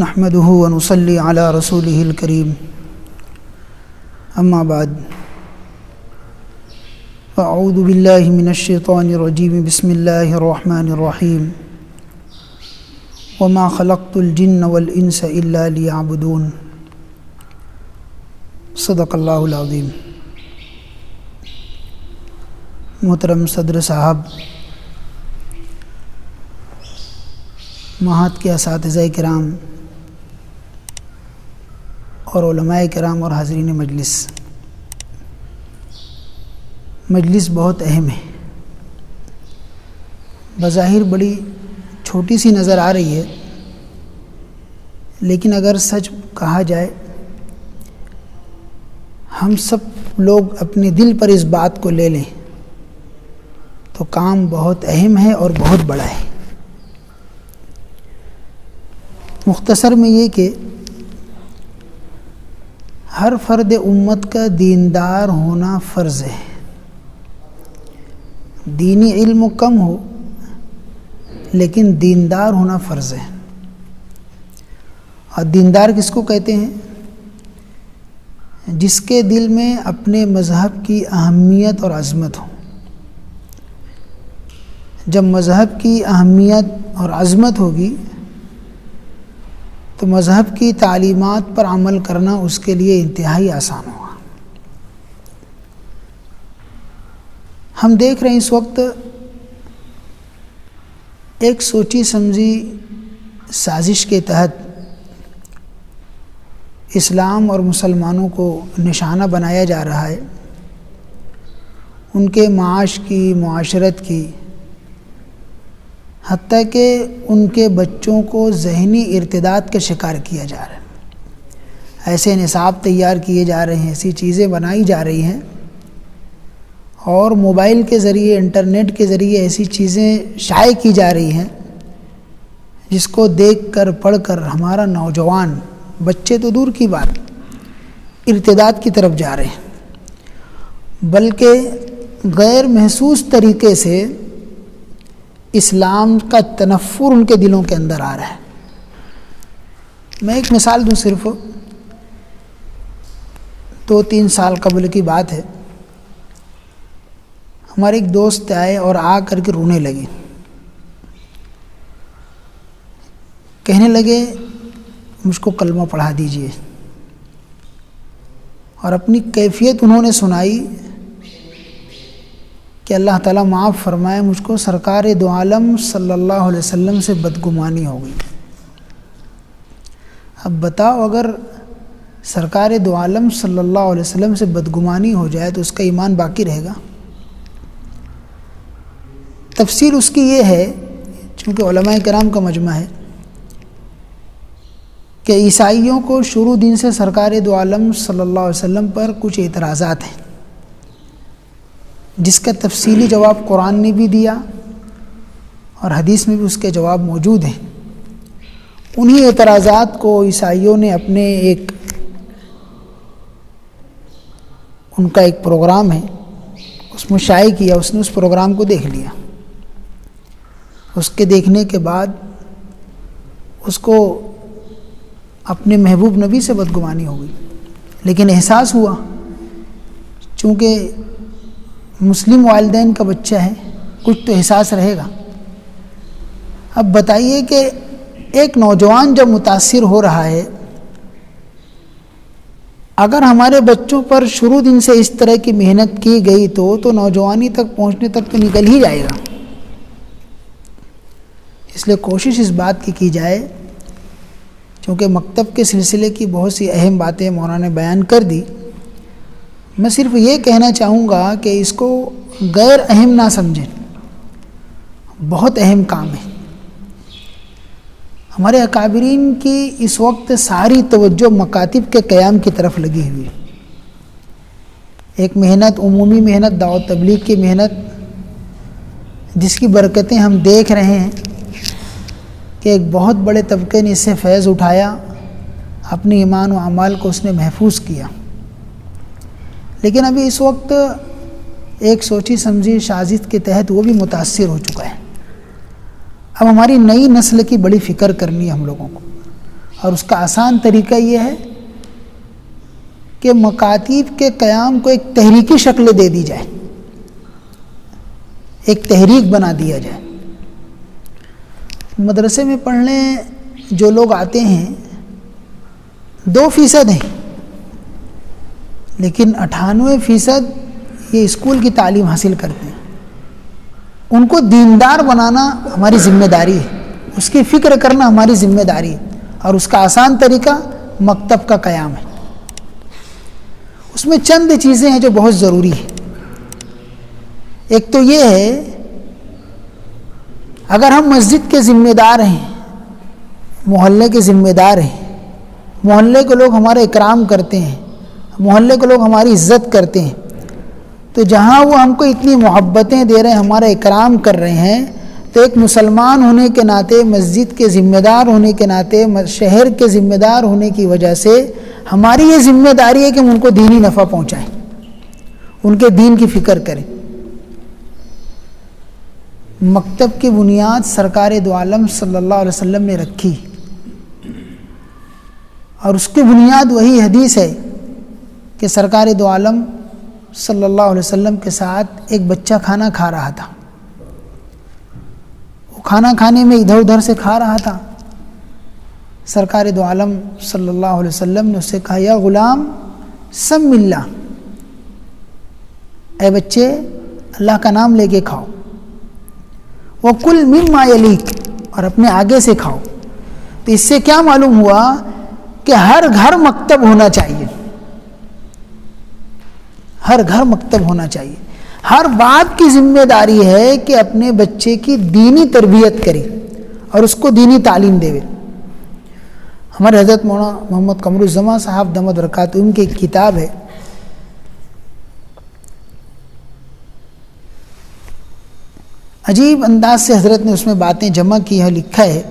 نحمده ونصلي على رسوله الكريم اما بعد اعوذ باللہ من الشیطان الرجیم بسم اللہ الرحمن الرحیم وما خلقت الجن والانس الا ليعبدون صدق اللہ العظیم۔ محترم صدر صاحب، معہد کے اساتذہ کرام اور علماء کرام اور حاضرین مجلس بہت اہم ہے۔ بظاہر بڑی چھوٹی سی نظر آ رہی ہے، لیکن اگر سچ کہا جائے ہم سب لوگ اپنے دل پر اس بات کو لے لیں تو کام بہت اہم ہے اور بہت بڑا ہے۔ مختصر میں یہ کہ ہر فرد امت کا دیندار ہونا فرض ہے۔ دینی علم کم ہو لیکن دیندار ہونا فرض ہے۔ اور دیندار کس کو کہتے ہیں؟ جس کے دل میں اپنے مذہب کی اہمیت اور عظمت ہو۔ جب مذہب کی اہمیت اور عظمت ہوگی تو مذہب کی تعلیمات پر عمل کرنا اس کے لیے انتہائی آسان ہوگا۔ ہم دیکھ رہے ہیں اس وقت ایک سوچی سمجھی سازش کے تحت اسلام اور مسلمانوں کو نشانہ بنایا جا رہا ہے، ان کے معاش کی، معاشرت کی، حتیٰ کہ ان کے بچوں کو ذہنی ارتداد کا شکار کیا جا رہا ہے۔ ایسے نصاب تیار کیے جا رہے ہیں، ایسی چیزیں بنائی جا رہی ہیں، اور موبائل کے ذریعے، انٹرنیٹ کے ذریعے ایسی چیزیں شائع کی جا رہی ہیں جس کو دیکھ کر پڑھ کر ہمارا نوجوان، بچے تو دور کی بات، ارتداد کی طرف جا رہے ہیں، بلکہ غیر محسوس طریقے سے اسلام کا تنفر ان کے دلوں کے اندر آ رہا ہے۔ میں ایک مثال دوں، صرف 2-3 سال قبل کی بات ہے۔ ہمارے ایک دوست آئے اور آ کر کے رونے لگے، کہنے لگے مجھ کو کلمہ پڑھا دیجئے، اور اپنی کیفیت انہوں نے سنائی کہ اللہ تعالیٰ معاف فرمائے، مجھ کو سرکار دو عالم صلی اللہ علیہ وسلم سے بدگمانی ہو گئی۔ اب بتاؤ، اگر سرکار دو عالم صلی اللہ علیہ وسلم سے بدگمانی ہو جائے تو اس کا ایمان باقی رہے گا؟ تفسیر اس کی یہ ہے، چونکہ علماء کرام کا مجمع ہے، کہ عیسائیوں کو شروع دن سے سرکار دو عالم صلی اللہ علیہ وسلم پر کچھ اعتراضات ہیں، جس کا تفصیلی جواب قرآن نے بھی دیا اور حدیث میں بھی اس کے جواب موجود ہیں۔ انہی اعتراضات کو عیسائیوں نے اپنے ان کا ایک پروگرام ہے اس میں شائع کیا۔ اس نے اس پروگرام کو دیکھ لیا، اس کے دیکھنے کے بعد اس کو اپنے محبوب نبی سے بدگمانی ہو گئی، لیکن احساس ہوا، چونکہ مسلم والدین کا بچہ ہے، کچھ تو احساس رہے گا۔ اب بتائیے کہ ایک نوجوان جب متاثر ہو رہا ہے، اگر ہمارے بچوں پر شروع دن سے اس طرح کی محنت کی گئی تو نوجوانی تک پہنچنے تک تو نکل ہی جائے گا۔ اس لیے کوشش اس بات کی جائے، چونکہ مکتب کے سلسلے کی بہت سی اہم باتیں مولانا نے بیان کر دی، میں صرف یہ کہنا چاہوں گا کہ اس کو غیر اہم نہ سمجھیں، بہت اہم کام ہے۔ ہمارے اکابرین کی اس وقت ساری توجہ مکاتب کے قیام کی طرف لگی ہوئی ہے۔ ایک محنت، عمومی محنت، دعوت تبلیغ کی محنت، جس کی برکتیں ہم دیکھ رہے ہیں کہ ایک بہت بڑے طبقے نے اس سے فیض اٹھایا، اپنی ایمان و اعمال کو اس نے محفوظ کیا۔ لیکن ابھی اس وقت ایک سوچی سمجھی سازش کے تحت وہ بھی متاثر ہو چکا ہے۔ اب ہماری نئی نسل کی بڑی فکر کرنی ہے ہم لوگوں کو، اور اس کا آسان طریقہ یہ ہے کہ مکاتیب کے قیام کو ایک تحریکی شکل دے دی جائے، ایک تحریک بنا دیا جائے۔ مدرسے میں پڑھنے جو لوگ آتے ہیں 2% ہیں، لیکن 98% یہ اسکول کی تعلیم حاصل کرتے ہیں۔ ان کو دیندار بنانا ہماری ذمہ داری ہے، اس کی فکر کرنا ہماری ذمہ داری ہے، اور اس کا آسان طریقہ مکتب کا قیام ہے۔ اس میں چند چیزیں ہیں جو بہت ضروری ہیں۔ ایک تو یہ ہے، اگر ہم مسجد کے ذمہ دار ہیں، محلے کے ذمہ دار ہیں، محلے کے لوگ ہمارا اکرام کرتے ہیں، محلے کے لوگ ہماری عزت کرتے ہیں، تو جہاں وہ ہم کو اتنی محبتیں دے رہے ہیں، ہمارا اکرام کر رہے ہیں، تو ایک مسلمان ہونے کے ناطے، مسجد کے ذمہ دار ہونے کے ناطے، شہر کے ذمہ دار ہونے کی وجہ سے ہماری یہ ذمہ داری ہے کہ ہم ان کو دینی نفع پہنچائیں، ان کے دین کی فکر کریں۔ مکتب کی بنیاد سرکار دو عالم صلی اللہ علیہ وسلم نے رکھی، اور اس کی بنیاد وہی حدیث ہے کہ سرکار دو عالم صلی اللہ علیہ وسلم کے ساتھ ایک بچہ کھانا کھا رہا تھا۔ وہ کھانا کھانے میں ادھر ادھر سے کھا رہا تھا۔ سرکار دو عالم صلی اللہ علیہ وسلم نے اس سے کہا، یا غلام سم اللہ، اے بچے اللہ کا نام لے کے کھاؤ، وَكُلْ مِمَّا يَلِيكَ، اور اپنے آگے سے کھاؤ۔ تو اس سے کیا معلوم ہوا کہ ہر گھر مکتب ہونا چاہیے، ہر گھر مکتب ہونا چاہیے۔ ہر باپ کی ذمہ داری ہے کہ اپنے بچے کی دینی تربیت کرے اور اس کو دینی تعلیم دے۔ ہمارے حضرت مولانا محمد قمر الزمان صاحب دامت برکاتہم کی ایک کتاب ہے، عجیب انداز سے حضرت نے اس میں باتیں جمع کی ہے، لکھا ہے،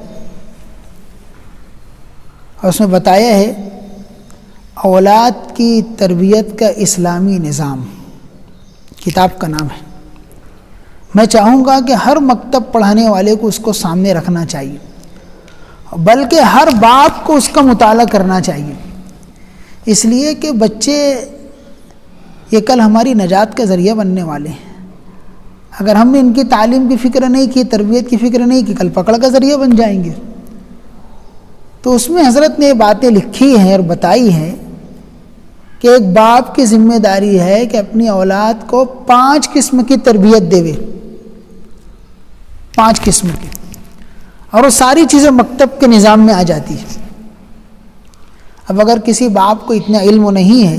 اور اس میں بتایا ہے اولاد کی تربیت کا اسلامی نظام، کتاب کا نام ہے۔ میں چاہوں گا کہ ہر مکتب پڑھانے والے کو اس کو سامنے رکھنا چاہیے، بلکہ ہر باپ کو اس کا مطالعہ کرنا چاہیے، اس لیے کہ بچے یہ کل ہماری نجات کا ذریعہ بننے والے ہیں۔ اگر ہم نے ان کی تعلیم کی فکر نہیں کی، تربیت کی فکر نہیں کی، کل پکڑ کا ذریعہ بن جائیں گے۔ تو اس میں حضرت نے یہ باتیں لکھی ہیں اور بتائی ہیں کہ ایک باپ کی ذمہ داری ہے کہ اپنی اولاد کو 5 قسم کی تربیت دے، 5 قسم کی، اور وہ ساری چیزیں مکتب کے نظام میں آ جاتی ہیں۔ اب اگر کسی باپ کو اتنا علم نہیں ہے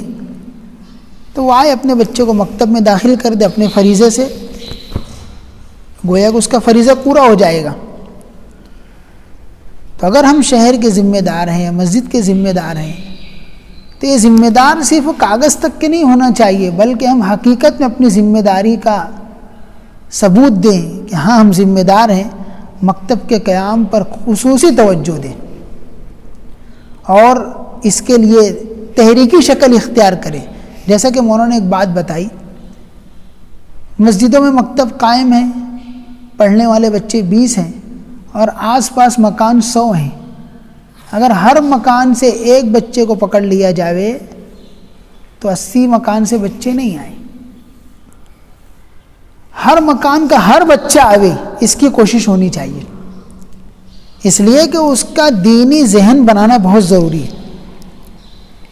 تو وہ آئے اپنے بچے کو مکتب میں داخل کر دے اپنے فریضے سے، گویا کہ اس کا فریضہ پورا ہو جائے گا۔ تو اگر ہم شہر کے ذمہ دار ہیں، مسجد کے ذمہ دار ہیں، تو یہ ذمہ دار صرف کاغذ تک کے نہیں ہونا چاہیے، بلکہ ہم حقیقت میں اپنی ذمہ داری کا ثبوت دیں کہ ہاں ہم ذمہ دار ہیں، مکتب کے قیام پر خصوصی توجہ دیں، اور اس کے لیے تحریکی شکل اختیار کریں۔ جیسا کہ مولانا نے ایک بات بتائی، مسجدوں میں مکتب قائم ہے، پڑھنے والے بچے 20 ہیں، اور آس پاس مکان 100 ہیں۔ اگر ہر مکان سے ایک بچے کو پکڑ لیا جائے تو 80 مکان سے بچے نہیں آئیں۔ ہر مکان کا ہر بچہ آوے، اس کی کوشش ہونی چاہیے، اس لیے کہ اس کا دینی ذہن بنانا بہت ضروری ہے،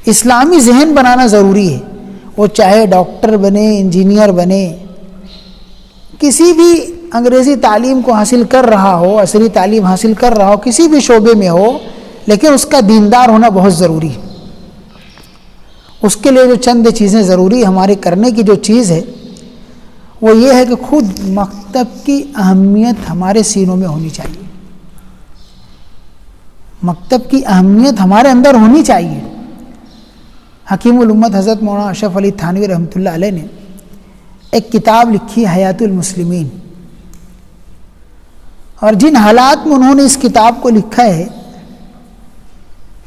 اسلامی ذہن بنانا ضروری ہے۔ وہ چاہے ڈاکٹر بنے، انجینئر بنے، کسی بھی انگریزی تعلیم کو حاصل کر رہا ہو، عصری تعلیم حاصل کر رہا ہو، کسی بھی شعبے میں ہو، لیکن اس کا دیندار ہونا بہت ضروری ہے۔ اس کے لیے جو چند چیزیں ضروری ہمارے کرنے کی جو چیز ہے وہ یہ ہے کہ خود مکتب کی اہمیت ہمارے سینوں میں ہونی چاہیے، مکتب کی اہمیت ہمارے اندر ہونی چاہیے۔ حکیم الامت حضرت مولانا اشرف علی تھانوی رحمۃ اللہ علیہ نے ایک کتاب لکھی، حیات المسلمین، اور جن حالات میں انہوں نے اس کتاب کو لکھا ہے،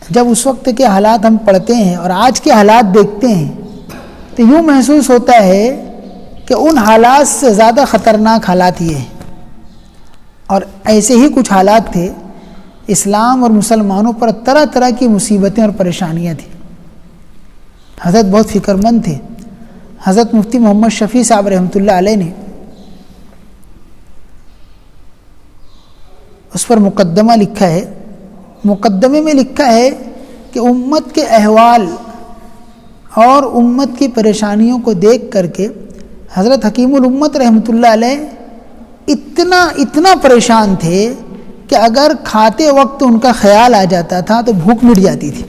جب اس وقت کے حالات ہم پڑھتے ہیں اور آج کے حالات دیکھتے ہیں تو یوں محسوس ہوتا ہے کہ ان حالات سے زیادہ خطرناک حالات یہ ہیں۔ اور ایسے ہی کچھ حالات تھے اسلام اور مسلمانوں پر طرح طرح کی مصیبتیں اور پریشانیاں تھیں۔ حضرت بہت فکر مند تھے۔ حضرت مفتی محمد شفیع صاحب رحمۃ اللہ علیہ نے اس پر مقدمہ لکھا ہے۔ مقدمے میں لکھا ہے کہ امت کے احوال اور امت کی پریشانیوں کو دیکھ کر کے حضرت حکیم الامت رحمۃ اللہ علیہ اتنا پریشان تھے کہ اگر کھاتے وقت ان کا خیال آ جاتا تھا تو بھوک مٹ جاتی تھی،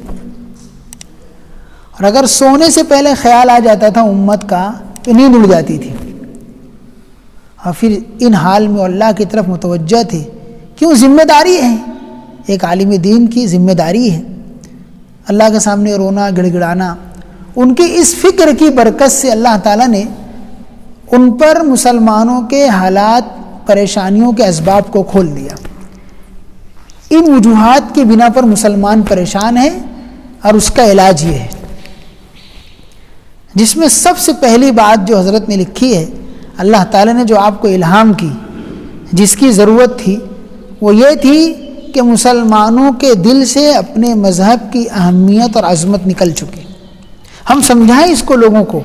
اور اگر سونے سے پہلے خیال آ جاتا تھا امت کا تو نیند اڑ جاتی تھی۔ اور پھر ان حال میں اللہ کی طرف متوجہ تھے، کیوں؟ ذمہ داری ہے، ایک عالم دین کی ذمہ داری ہے اللہ کے سامنے رونا گڑ گڑانا۔ ان کی اس فکر کی برکت سے اللہ تعالیٰ نے ان پر مسلمانوں کے حالات پریشانیوں کے اسباب کو کھول دیا۔ ان وجوہات کی بنا پر مسلمان پریشان ہے، اور اس کا علاج یہ ہے، جس میں سب سے پہلی بات جو حضرت نے لکھی ہے، اللہ تعالیٰ نے جو آپ کو الہام کی، جس کی ضرورت تھی، وہ یہ تھی کہ مسلمانوں کے دل سے اپنے مذہب کی اہمیت اور عظمت نکل چکی۔ ہم سمجھائیں اس کو لوگوں کو،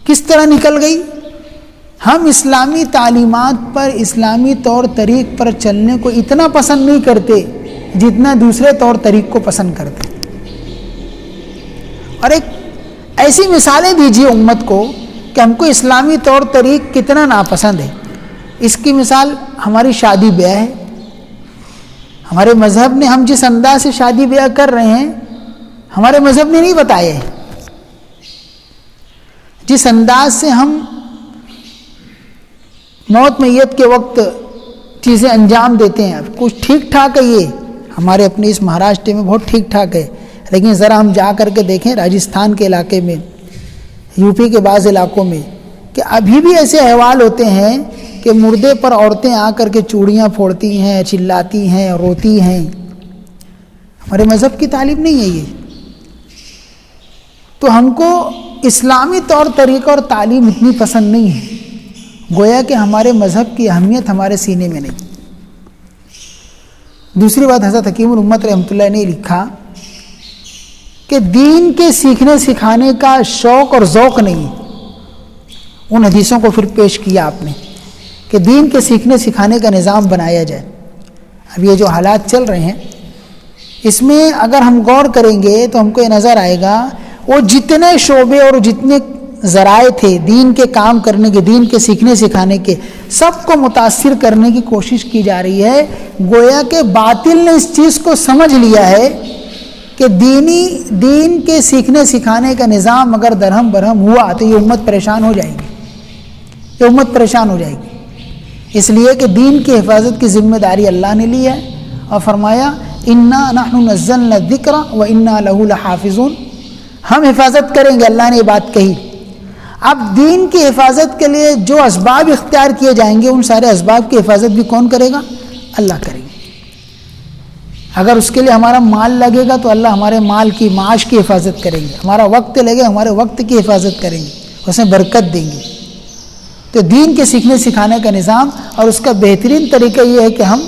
کس طرح نکل گئی؟ ہم اسلامی تعلیمات پر، اسلامی طور طریق پر چلنے کو اتنا پسند نہیں کرتے جتنا دوسرے طور طریق کو پسند کرتے۔ اور ایک ایسی مثالیں دیجیے امت کو کہ ہم کو اسلامی طور طریق کتنا ناپسند ہے۔ اس کی مثال ہماری شادی بیاہ ہے۔ ہمارے مذہب نے ہم جس انداز سے شادی بیاہ کر رہے ہیں، ہمارے مذہب نے نہیں بتایا ہے۔ جس انداز سے ہم موت میت کے وقت چیزیں انجام دیتے ہیں، کچھ ٹھیک ٹھاک ہے، یہ ہمارے اپنے اس مہاراشٹر میں بہت ٹھیک ٹھاک ہے، لیکن ذرا ہم جا کر کے دیکھیں راجستھان کے علاقے میں، یو پی کے بعض علاقوں میں، کہ ابھی بھی ایسے احوال ہوتے ہیں کہ مردے پر عورتیں آ کر کے چوڑیاں پھوڑتی ہیں، چلاتی ہیں، روتی ہیں۔ ہمارے مذہب کی تعلیم نہیں ہے یہ۔ تو ہم کو اسلامی طور طریقہ اور تعلیم اتنی پسند نہیں ہے، گویا کہ ہمارے مذہب کی اہمیت ہمارے سینے میں نہیں۔ دوسری بات حضرت حکیم الامت رحمۃ اللہ نے لکھا کہ دین کے سیکھنے سکھانے کا شوق اور ذوق نہیں ہے۔ ان حدیثوں کو پھر پیش کیا آپ نے کہ دین کے سیکھنے سکھانے کا نظام بنایا جائے۔ اب یہ جو حالات چل رہے ہیں، اس میں اگر ہم غور کریں گے تو ہم کو یہ نظر آئے گا وہ جتنے شعبے اور جتنے ذرائع تھے دین کے کام کرنے کے، دین کے سیکھنے سکھانے کے، سب کو متاثر کرنے کی کوشش کی جا رہی ہے۔ گویا کہ باطل نے اس چیز کو سمجھ لیا ہے کہ دین کے سیکھنے سکھانے کا نظام اگر درہم برہم ہوا تو یہ امت پریشان ہو جائے گی، یہ امت پریشان ہو جائے گی۔ اس لیے کہ دین کی حفاظت کی ذمہ داری اللہ نے لی ہے، اور فرمایا انا نحن نزلنا الذکر وانا لہ لحافظون، ہم حفاظت کریں گے، اللہ نے یہ بات کہی۔ اب دین کی حفاظت کے لیے جو اسباب اختیار کیے جائیں گے، ان سارے اسباب کی حفاظت بھی کون کرے گا؟ اللہ کرے گا۔ اگر اس کے لیے ہمارا مال لگے گا تو اللہ ہمارے مال کی، معاش کی حفاظت کریں گے۔ ہمارا وقت لگے، ہمارے وقت کی حفاظت کریں گے، اس میں برکت دیں گے۔ تو دین کے سیکھنے سکھانے کا نظام، اور اس کا بہترین طریقہ یہ ہے کہ ہم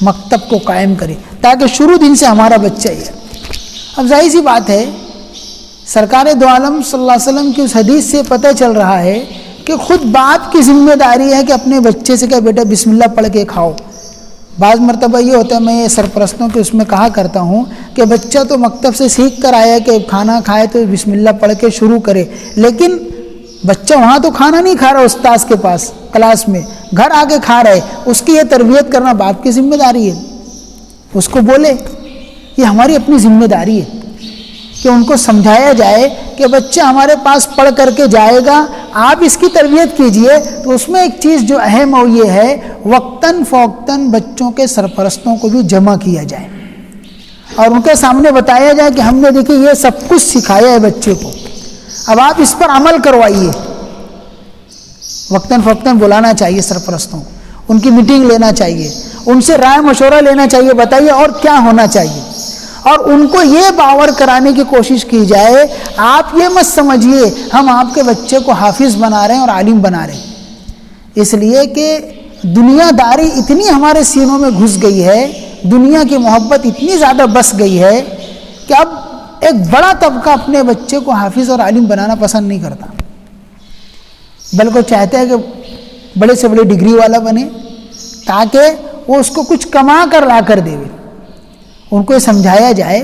مکتب کو قائم کریں تاکہ شروع دن سے ہمارا بچہ ہی ہے۔ اب ظاہر سی بات ہے، سرکار دو عالم صلی اللہ علیہ وسلم کی اس حدیث سے پتہ چل رہا ہے کہ خود باپ کی ذمہ داری ہے کہ اپنے بچے سے کہ بیٹا بسم اللہ پڑھ کے کھاؤ۔ بعض مرتبہ یہ ہوتا ہے، میں یہ سرپرستوں کے اس میں کہا کرتا ہوں کہ بچہ تو مکتب سے سیکھ کر آیا کہ کھانا کھائے تو بسم اللہ پڑھ کے شروع کرے، لیکن بچہ وہاں تو کھانا نہیں کھا رہا استاذ کے پاس کلاس میں، گھر آ کے کھا رہے، اس کی یہ تربیت کرنا باپ کی ذمہ داری ہے۔ اس کو بولے، یہ ہماری اپنی ذمہ داری ہے کہ ان کو سمجھایا جائے کہ بچہ ہمارے پاس پڑھ کر کے جائے گا، آپ اس کی تربیت کیجئے۔ تو اس میں ایک چیز جو اہم ہو یہ ہے، وقتاً فوقتاً بچوں کے سرپرستوں کو بھی جمع کیا جائے اور ان کے سامنے بتایا جائے کہ ہم نے دیکھیں یہ سب کچھ سکھایا ہے بچے کو، اب آپ اس پر عمل کروائیے۔ وقتاً فوقتاً بلانا چاہیے سرپرستوں کو، ان کی میٹنگ لینا چاہیے، ان سے رائے مشورہ لینا چاہیے، بتائیے اور کیا ہونا چاہیے، اور ان کو یہ باور کرانے کی کوشش کی جائے، آپ یہ مت سمجھیے ہم آپ کے بچے کو حافظ بنا رہے ہیں اور عالم بنا رہے ہیں، اس لیے کہ دنیا داری اتنی ہمارے سینوں میں گھس گئی ہے، دنیا کی محبت اتنی زیادہ بس گئی ہے کہ اب ایک بڑا طبقہ اپنے بچے کو حافظ اور عالم بنانا پسند نہیں کرتا، بلکہ چاہتے ہیں کہ بڑے سے بڑے ڈگری والا بنے تاکہ وہ اس کو کچھ کما کر لا کر دے۔ ان کو یہ سمجھایا جائے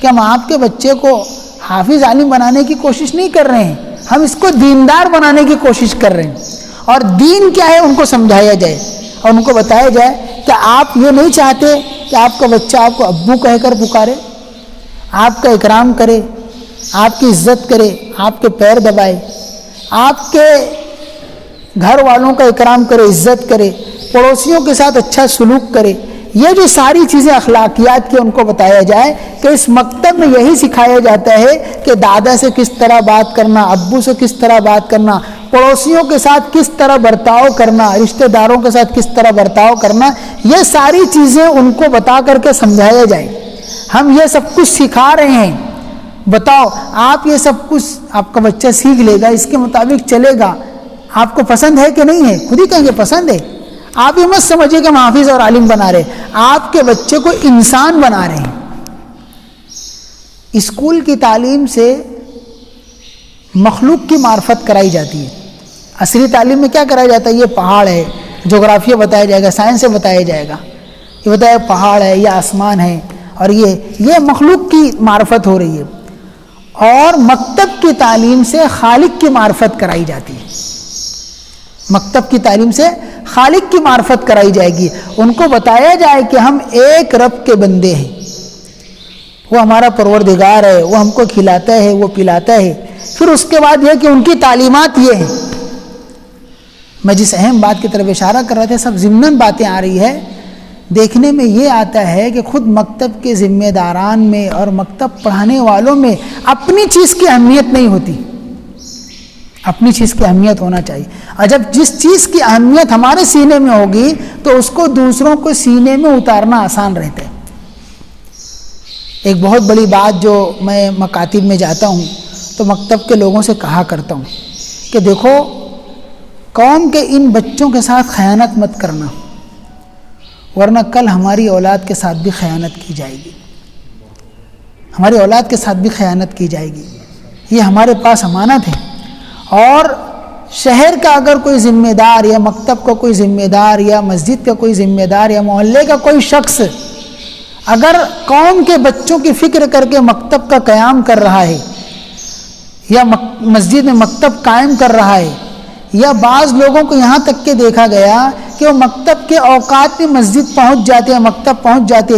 کہ ہم آپ کے بچے کو حافظ عالم بنانے کی کوشش نہیں کر رہے ہیں، ہم اس کو دیندار بنانے کی کوشش کر رہے ہیں، اور دین کیا ہے ان کو سمجھایا جائے اور ان کو بتایا جائے کہ آپ یہ نہیں چاہتے کہ آپ کا بچہ آپ کو ابو کہہ کر پکارے، آپ کا اکرام کرے، آپ کی عزت کرے، آپ کے پیر دبائے، آپ کے گھر والوں کا اکرام کرے، عزت کرے، پڑوسیوں کے ساتھ اچھا سلوک کرے۔ یہ جو ساری چیزیں اخلاقیات کی ان کو بتایا جائے کہ اس مکتب میں یہی سکھایا جاتا ہے کہ دادا سے کس طرح بات کرنا، ابو سے کس طرح بات کرنا، پڑوسیوں کے ساتھ کس طرح برتاؤ کرنا، رشتہ داروں کے ساتھ کس طرح برتاؤ کرنا، یہ ساری چیزیں ان کو بتا کر کے سمجھایا جائے۔ ہم یہ سب کچھ سکھا رہے ہیں، بتاؤ آپ یہ سب کچھ آپ کا بچہ سیکھ لے گا، اس کے مطابق چلے گا، آپ کو پسند ہے کہ نہیں ہے؟ خود ہی کہیں گے پسند ہے۔ آپ یہ مت سمجھیے کہ ہم حافظ اور عالم بنا رہے ہیں، آپ کے بچے کو انسان بنا رہے ہیں۔ اسکول کی تعلیم سے مخلوق کی معرفت کرائی جاتی ہے، عصری تعلیم میں کیا کرایا جاتا ہے؟ یہ پہاڑ ہے، جغرافیہ بتایا جائے گا، سائنس سے بتایا جائے گا، یہ بتایا پہاڑ ہے یا آسمان ہے، اور یہ مخلوق کی معرفت ہو رہی ہے۔ اور مکتب کی تعلیم سے خالق کی معرفت کرائی جاتی ہے، مکتب کی تعلیم سے خالق کی معرفت کرائی جائے گی۔ ان کو بتایا جائے کہ ہم ایک رب کے بندے ہیں، وہ ہمارا پروردگار ہے، وہ ہم کو کھلاتا ہے، وہ پلاتا ہے۔ پھر اس کے بعد یہ کہ ان کی تعلیمات یہ ہیں۔ میں جس اہم بات کی طرف اشارہ کر رہا تھا، سب ضمناً باتیں آ رہی ہے، دیکھنے میں یہ آتا ہے کہ خود مکتب کے ذمہ داران میں اور مکتب پڑھانے والوں میں اپنی چیز کی اہمیت نہیں ہوتی، اپنی چیز کی اہمیت ہونا چاہیے۔ اور جب جس چیز کی اہمیت ہمارے سینے میں ہوگی تو اس کو دوسروں کو سینے میں اتارنا آسان رہتا ہے۔ ایک بہت بڑی بات جو میں مکاتب میں جاتا ہوں تو مکتب کے لوگوں سے کہا کرتا ہوں کہ دیکھو، قوم کے ان بچوں کے ساتھ خیانت مت کرنا، ورنہ کل ہماری اولاد کے ساتھ بھی خیانت کی جائے گی، ہماری اولاد کے ساتھ بھی خیانت کی جائے گی۔ یہ ہمارے پاس امانت ہے، اور شہر کا اگر کوئی ذمہ دار یا مکتب کا کوئی ذمہ دار یا مسجد کا کوئی ذمہ دار یا محلے کا کوئی شخص اگر قوم کے بچوں کی فکر کر کے مکتب کا قیام کر رہا ہے یا مسجد میں مکتب قائم کر رہا ہے، یا بعض لوگوں کو یہاں تک کہ دیکھا گیا کہ وہ مکتب کے اوقات میں مسجد پہنچ جاتے ہیں، مکتب پہنچ جاتے،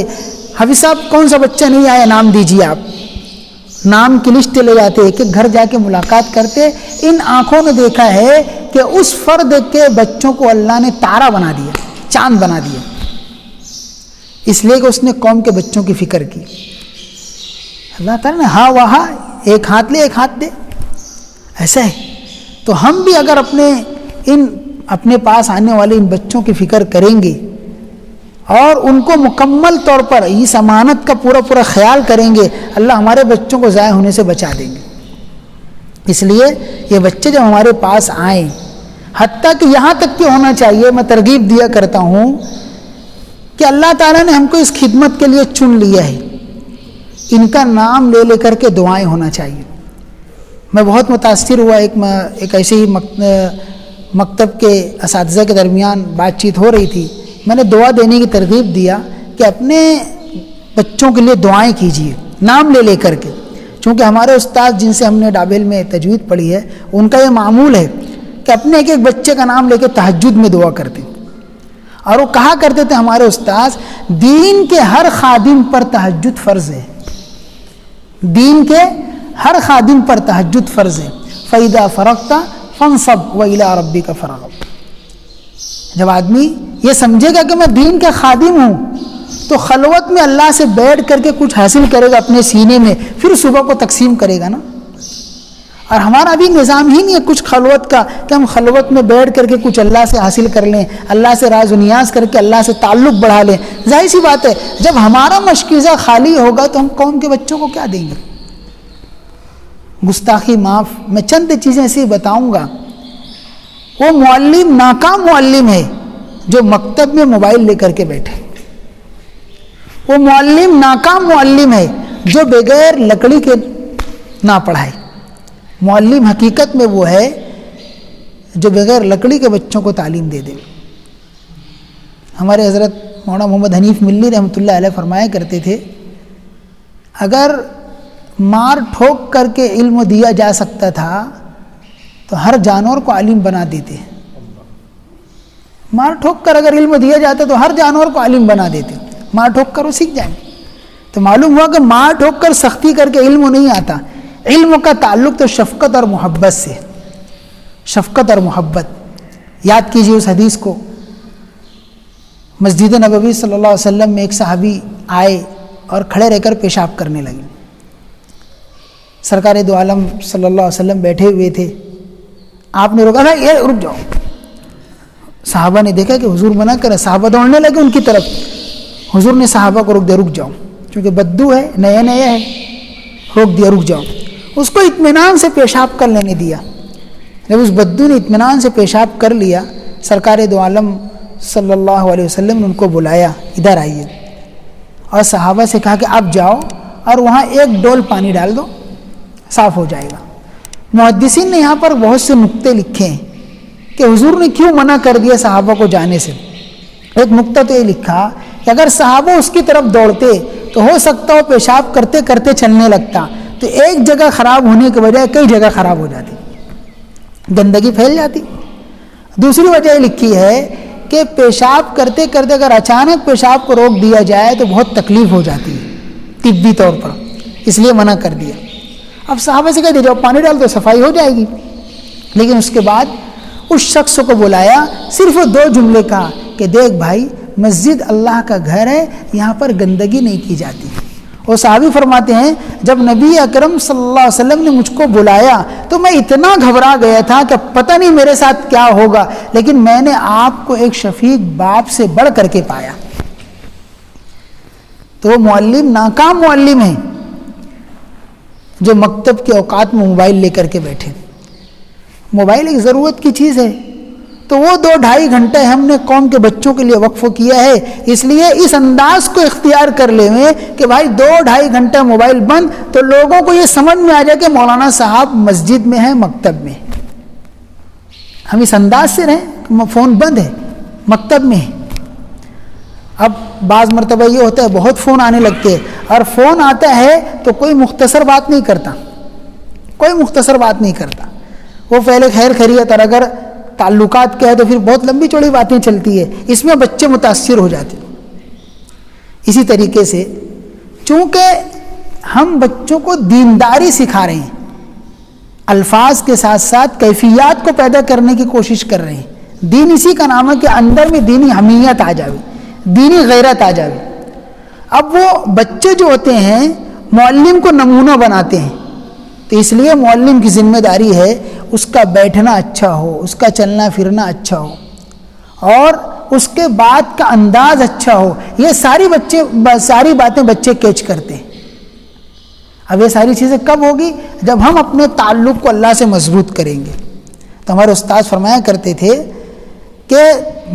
حافظ صاحب کون سا بچہ نہیں آیا نام دیجیے، آپ نام کی لسٹ لے جاتے، ایک ایک گھر جا کے ملاقات کرتے۔ ان آنکھوں نے دیکھا ہے کہ اس فرد کے بچوں کو اللہ نے تارا بنا دیا، چاند بنا دیا، اس لیے کہ اس نے قوم کے بچوں کی فکر کی۔ اللہ تعالیٰ نے ہاں وہاں ایک ہاتھ لے ایک ہاتھ دے، ایسا ہے۔ تو ہم بھی اگر اپنے پاس آنے والے ان بچوں کی فکر کریں گے اور ان کو مکمل طور پر اس امانت کا پورا خیال کریں گے، اللہ ہمارے بچوں کو ضائع ہونے سے بچا دیں گے۔ اس لیے یہ بچے جب ہمارے پاس آئیں، حتیٰ کہ یہاں تک کہ ہونا چاہیے، میں ترغیب دیا کرتا ہوں کہ اللہ تعالیٰ نے ہم کو اس خدمت کے لیے چن لیا ہے، ان کا نام لے کر کے دعائیں ہونا چاہیے۔ میں بہت متاثر ہوا، ایک ایسے ہی مکتب کے اساتذہ کے درمیان بات چیت ہو رہی تھی، میں نے دعا دینے کی ترغیب دیا کہ اپنے بچوں کے لیے دعائیں کیجیے نام لے کر کے، چونکہ ہمارے استاد جن سے ہم نے ڈابل میں تجوید پڑھی ہے، ان کا یہ معمول ہے کہ اپنے ایک ایک بچے کا نام لے کے تہجد میں دعا کرتے، اور وہ کہا کرتے تھے ہمارے استاذ، دین کے ہر خادم پر تہجد فرض ہے، دین کے ہر خادم پر تہجد فرض ہے۔ فَإِذَا فَرَغْتَ فَانصَبْ وَإِلَىٰ رَبِّكَ فَارْغَب۔ جب آدمی یہ سمجھے گا کہ میں دین کا خادم ہوں تو خلوت میں اللہ سے بیٹھ کر کے کچھ حاصل کرے گا اپنے سینے میں، پھر صبح کو تقسیم کرے گا نا۔ اور ہمارا بھی نظام ہی نہیں ہے کچھ خلوت کا کہ ہم خلوت میں بیٹھ کر کے کچھ اللہ سے حاصل کر لیں، اللہ سے راز و نیاز کر کے اللہ سے تعلق بڑھا لیں۔ ظاہر سی بات ہے جب ہمارا مشکیزہ خالی ہوگا تو ہم قوم کے بچوں کو کیا دیں گے؟ گستاخی معاف، میں چند چیزیں ایسے ہی بتاؤں گا۔ وہ معلم ناکام معلم ہے جو مکتب میں موبائل لے کر کے بیٹھے. وہ معلم ناکام معلم ہے جو بغیر لکڑی کے نہ پڑھائے. معلم حقیقت میں وہ ہے جو بغیر لکڑی کے بچوں کو تعلیم دے دے. ہمارے حضرت مولانا محمد حنیف ملی رحمۃ اللہ علیہ فرمایا کرتے تھے اگر مار ٹھوک کر کے علم دیا جا سکتا تھا تو ہر جانور کو عالم بنا دیتے. مار ٹھوک کر اگر علم دیا جاتا تو ہر جانور کو عالم بنا دیتے. مار ٹھوک کر وہ سیکھ جائیں. تو معلوم ہوا کہ مار ٹھوک کر سختی کر کے علم نہیں آتا. علم کا تعلق تو شفقت اور محبت سے. شفقت اور محبت. یاد کیجیے اس حدیث کو. مسجد نبوی صلی اللہ علیہ وسلم میں ایک صحابی آئے اور کھڑے رہ کر پیشاب کرنے لگے. سرکار دو عالم صلی اللہ علیہ وسلم بیٹھے ہوئے تھے. آپ نے روکا تھا, یہ رک جاؤ. صحابہ نے دیکھا کہ حضور منع کرے. صحابہ دوڑنے لگے ان کی طرف. حضور نے صحابہ کو روک دیا, رک جاؤ, کیونکہ بدو ہے, نیا نیا ہے. روک دیا, رک جاؤ. اس کو اطمینان سے پیشاب کر لینے دیا. جب اس بدو نے اطمینان سے پیشاب کر لیا, سرکار دو عالم صلی اللہ علیہ وسلم نے ان کو بلایا, ادھر آئیے, اور صحابہ سے کہا کہ آپ جاؤ اور وہاں ایک ڈول پانی ڈال دو, صاف ہو جائے گا. محدثین نے یہاں پر بہت سے نقطے لکھے ہیں کہ حضور نے کیوں منع کر دیا صحابہ کو جانے سے. ایک نقطہ تو یہ لکھا کہ اگر صحابہ اس کی طرف دوڑتے تو ہو سکتا ہو پیشاب کرتے کرتے چلنے لگتا, تو ایک جگہ خراب ہونے کے بجائے کئی جگہ خراب ہو جاتی, گندگی پھیل جاتی. دوسری وجہ یہ لکھی ہے کہ پیشاب کرتے کرتے اگر اچانک پیشاب کو روک دیا جائے تو بہت تکلیف ہو جاتی ہے طبی طور پر, اس لیے منع کر دیا. اب صحابہ سے کہہ دیا جاؤ پانی ڈال دو, صفائی ہو جائے گی. لیکن اس کے بعد اس شخص کو بلایا, صرف وہ 2 جملے کہا کہ دیکھ بھائی, مسجد اللہ کا گھر ہے, یہاں پر گندگی نہیں کی جاتی. وہ صحابی فرماتے ہیں جب نبی اکرم صلی اللہ علیہ وسلم نے مجھ کو بلایا تو میں اتنا گھبرا گیا تھا کہ پتہ نہیں میرے ساتھ کیا ہوگا, لیکن میں نے آپ کو ایک شفیق باپ سے بڑھ کر کے پایا. تو وہ معلم ناکام معلم ہے جو مکتب کے اوقات میں موبائل لے کر کے بیٹھے. موبائل ایک ضرورت کی چیز ہے, تو وہ 2-2.5 گھنٹے ہم نے قوم کے بچوں کے لیے وقف کیا ہے. اس لیے اس انداز کو اختیار کر لے میں کہ بھائی 2-2.5 گھنٹہ موبائل بند, تو لوگوں کو یہ سمجھ میں آ جائے کہ مولانا صاحب مسجد میں ہیں, مکتب میں. ہم اس انداز سے رہیں, فون بند ہے, مکتب میں ہے. اب بعض مرتبہ یہ ہوتا ہے بہت فون آنے لگتے ہیں, اور فون آتا ہے تو کوئی مختصر بات نہیں کرتا, کوئی مختصر بات نہیں کرتا. وہ پہلے خیر خیریت, اور اگر تعلقات کیا ہے تو پھر بہت لمبی چوڑی باتیں چلتی ہے, اس میں بچے متاثر ہو جاتے. اسی طریقے سے چونکہ ہم بچوں کو دینداری سکھا رہے ہیں, الفاظ کے ساتھ ساتھ کیفیات کو پیدا کرنے کی کوشش کر رہے ہیں. دین اسی کا نام ہے کہ اندر میں دینی حمیت آ جائے, دینی غیرت آ جائے. اب وہ بچے جو ہوتے ہیں معلم کو نمونہ بناتے ہیں, تو اس لیے معلم کی ذمہ داری ہے اس کا بیٹھنا اچھا ہو, اس کا چلنا پھرنا اچھا ہو, اور اس کے بات کا انداز اچھا ہو. یہ ساری باتیں بچے کیچ کرتے ہیں. اب یہ ساری چیزیں کب ہوگی؟ جب ہم اپنے تعلق کو اللہ سے مضبوط کریں گے. تو ہمارے استاد فرمایا کرتے تھے کہ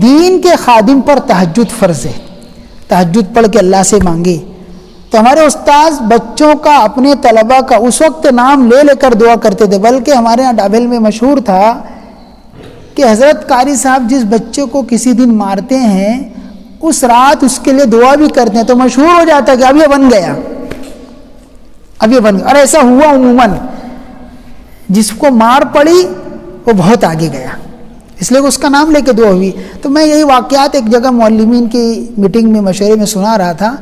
دین کے خادم پر تہجد فرض ہے, تہجد پڑھ کے اللہ سے مانگے. تو ہمارے استاذ بچوں کا, اپنے طلباء کا اس وقت نام لے لے کر دعا کرتے تھے. بلکہ ہمارے یہاں ڈابل میں مشہور تھا کہ حضرت قاری صاحب جس بچے کو کسی دن مارتے ہیں اس رات اس کے لیے دعا بھی کرتے ہیں, تو مشہور ہو جاتا ہے کہ اب یہ بن گیا, اب یہ بن گیا. اور ایسا ہوا عموماً, جس کو مار پڑی وہ بہت آگے گیا, اس لیے اس کا نام لے کے دعا ہوئی. تو میں یہی واقعات ایک جگہ معلمین کی میٹنگ میں مشورے میں سنا رہا تھا.